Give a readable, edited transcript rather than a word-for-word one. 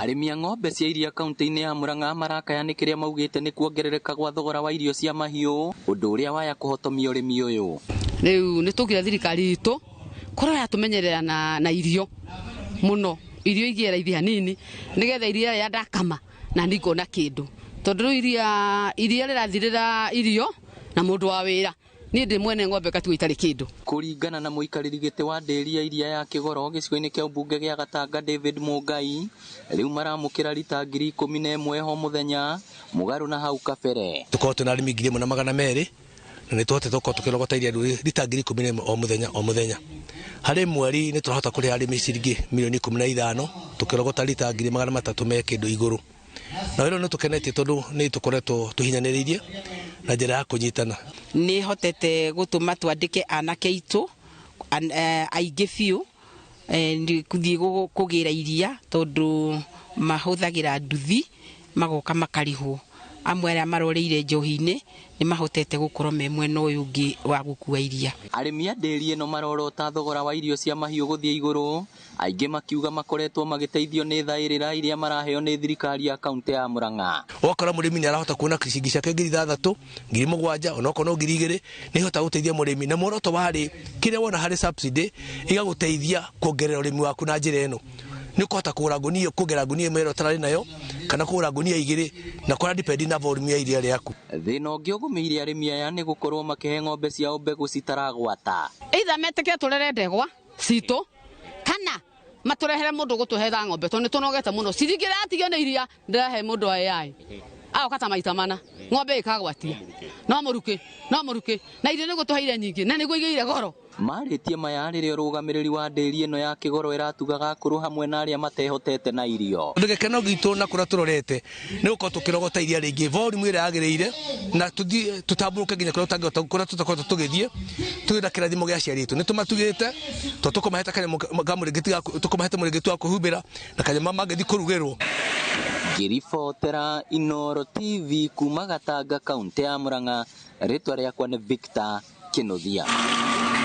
Arĩmi a ng'ombe cia iria kaunti-inĩ ya Murang'a marakayana kĩrĩa maugĩte nĩ kuongerereka gwa thogora wa irio cia mahiũ, ũndũ ũrĩa waya kũhotomia ũrĩmi ũyũ. Rĩu nĩ tũkĩra thirikari itũ korwo yatũmenyerera na irio mũno, irio igĩe raithi hanini nĩgetha iria rĩa ndakama na ningona kĩndũ, tondũ iria rĩrathirĩra irio na mũndũ wa wĩra niĩ ndĩ mwene ng'ombe gatiga itarĩ kĩndũ. Kũringana na mũikarĩri gĩtĩ wa ndĩri ya iria ya Kĩgoro gĩcigo-inĩ kĩa ũmbunge gĩa Gatanga David Mũngai, rĩu maramũkĩra rita 11,000 ho mũthenya mũgarũ na hau kabere. Tũkorwo twĩna arĩmi 1,200 na nĩ tũhotete gũkorwo tũkĩrogota iria rita 11,000 o mũthenya. Harĩ mweri nĩ tũrahota kũrĩha arĩmi ciringi 15,000 tũkĩrogota rita 300 me kĩndũ igũrũ. Na rĩu nĩ tũkenetie tondũ nĩ tũkoretwo tũhinyanĩrĩirie na njĩra ya kũnyitana. Nĩ hotete gũtũma twandĩke anake aitũ aingĩ biũ gũthiĩ kũgĩra iria tondũ mahũthagĩra nduthi magoka makarĩhwo. Amwe arĩa maroreire njohi-inĩ nĩ mahotete gũkorwo me mwena ũyũ ũngĩ wa gũkua iria. Arĩmi a ndĩri ĩno marorota thogora wa irio cia mahiũ gũthiĩ igũrũ, aingĩ makiuga makoretwo magĩteithio nĩ thaĩrĩra iria maraheo nĩ thirikari ya kaunti ya Murang'a. Wakora mũrĩmi nĩ arahota kuona ciringi ciake 6,000, 7,000 onokorwo no 2,000 nĩ ihota gũteithia mũrĩmi, na muoroto warĩ kĩrĩa wona harĩ subsidy igagũteithia kuongerera ũrĩmi waku na njĩra ĩno. Nĩ kũhota kũgũra ngunia, kuongerera ngunia ĩmwe ũtararĩ nayo kana kũgũra ngunia 2 na kũra depend na volume ya iria rĩaku. Thĩna ũngĩ ũgũmĩire arĩmi aya nĩ gũkorwo makĩhe ng'ombe ciao mbegũ citaragwata. Either metĩkĩre tũrere ndegwa citũ kana matũrehere mũndũ gũtũhetha ng'ombe tondũ nĩ tũnogete mũno. Ciringi ĩratigio nĩ iria ndĩrahe mũndũ ayai agoka ta maita mana ng'ombe ĩkagwatia no mũrukĩ na irio nĩ gũtũheire nyingĩ na nĩguo igĩire goro. Marĩtie maya rĩrĩa ũrũgamĩrĩri wa ndĩri ĩno ya Kĩgoro ĩratugaga kũrũ hamwe na arĩa matehotete na irio. Gĩkeno gitũ na kũrĩa tũrorete nĩ gũkorwo tũkĩrogota iria rĩingĩ volume ĩrĩa yagĩrĩire na tũtambũrũke nginya kũrĩa tũtakorwo tũgĩthiĩ twĩna kĩrathimo gĩa aciari aitũ. Nĩ tũmatugĩte tũkũmahete tũkũmahete mũrĩngĩti wa kũhumbĩra na kanyama mangĩthiĩ kũrugĩrwo. Ngĩribotera Inooro TV kuma Gatanga kaunti ya Murang'a, rĩtwa rĩakwa nĩ Victor Kĩnũthia.